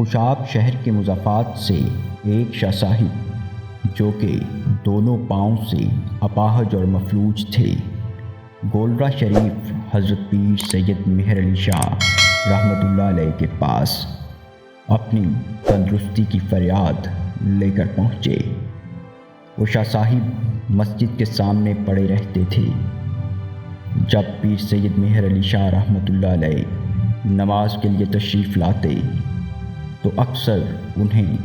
خوشاب شہر کے مضافات سے ایک شاہ صاحب جو کہ دونوں پاؤں سے اپاہج اور مفلوج تھے، گولڑہ شریف حضرت پیر سید مہر علی شاہ رحمۃ اللہ علیہ کے پاس اپنی تندرستی کی فریاد لے کر پہنچے۔ وہ شاہ صاحب مسجد کے سامنے پڑے رہتے تھے۔ جب پیر سید مہر علی شاہ رحمۃ اللہ علیہ نماز کے لیے تشریف لاتے تو اکثر انہیں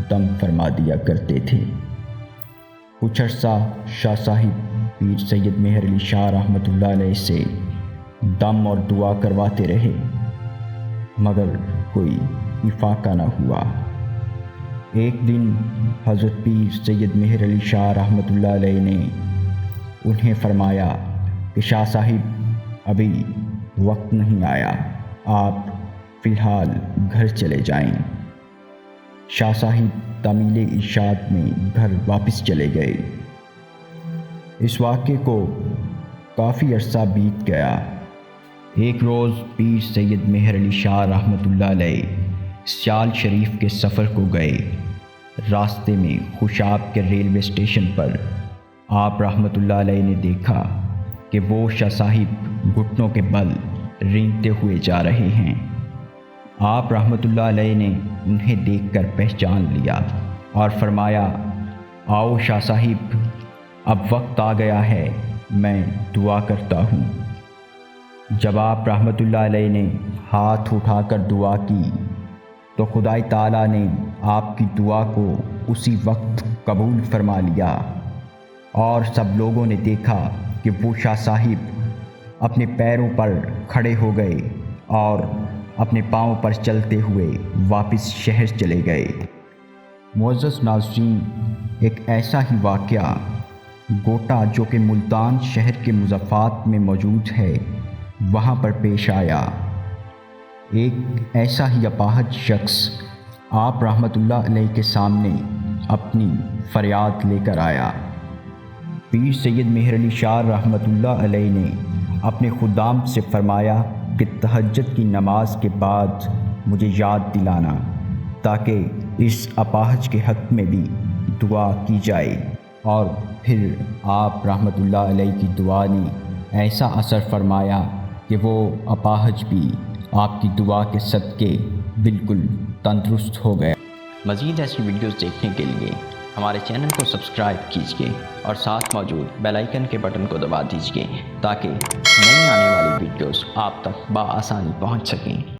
دم فرما دیا کرتے تھے۔ کچھ عرصہ شاہ صاحب پیر سید مہر علی شاہ رحمۃ اللہ علیہ سے دم اور دعا کرواتے رہے، مگر کوئی افاقہ نہ ہوا۔ ایک دن حضرت پیر سید مہر علی شاہ رحمۃ اللہ علیہ نے انہیں فرمایا کہ شاہ صاحب ابھی وقت نہیں آیا، آپ فی الحال گھر چلے جائیں۔ شاہ صاحب تعمیل ارشاد میں گھر واپس چلے گئے۔ اس واقعے کو کافی عرصہ بیت گیا۔ ایک روز پیر سید مہر علی شاہ رحمۃ اللہ علیہ سیال شریف کے سفر کو گئے۔ راستے میں خوشاب کے ریلوے اسٹیشن پر آپ رحمۃ اللہ علیہ نے دیکھا کہ وہ شاہ صاحب گھٹنوں کے بل رینگتے ہوئے جا رہے ہیں۔ آپ رحمۃ اللہ علیہ نے انہیں دیکھ کر پہچان لیا اور فرمایا، آؤ شاہ صاحب، اب وقت آ گیا ہے، میں دعا کرتا ہوں۔ جب آپ رحمۃ اللہ علیہ نے ہاتھ اٹھا کر دعا کی تو خدائے تعالیٰ نے آپ کی دعا کو اسی وقت قبول فرما لیا، اور سب لوگوں نے دیکھا کہ وہ شاہ صاحب اپنے پیروں پر کھڑے ہو گئے اور اپنے پاؤں پر چلتے ہوئے واپس شہر چلے گئے۔ معزز ناظرین، ایک ایسا ہی واقعہ گوٹا جو کہ ملتان شہر کے مضافات میں موجود ہے وہاں پر پیش آیا۔ ایک ایسا ہی اپاہج شخص آپ رحمۃ اللہ علیہ کے سامنے اپنی فریاد لے کر آیا۔ پیر سید مہر علی شاہ رحمۃ اللہ علیہ نے اپنے خدام سے فرمایا کہ تہجد کی نماز کے بعد مجھے یاد دلانا تاکہ اس اپاہج کے حق میں بھی دعا کی جائے، اور پھر آپ رحمۃ اللہ علیہ کی دعا نے ایسا اثر فرمایا کہ وہ اپاہج بھی آپ کی دعا کے صدقے بالکل تندرست ہو گیا۔ مزید ایسی ویڈیوز دیکھنے کے لیے ہمارے چینل کو سبسکرائب کیجیے اور ساتھ موجود بیل آئیکن کے بٹن کو دبا دیجیے تاکہ نئی آنے والی ویڈیوز آپ تک بآسانی پہنچ سکیں۔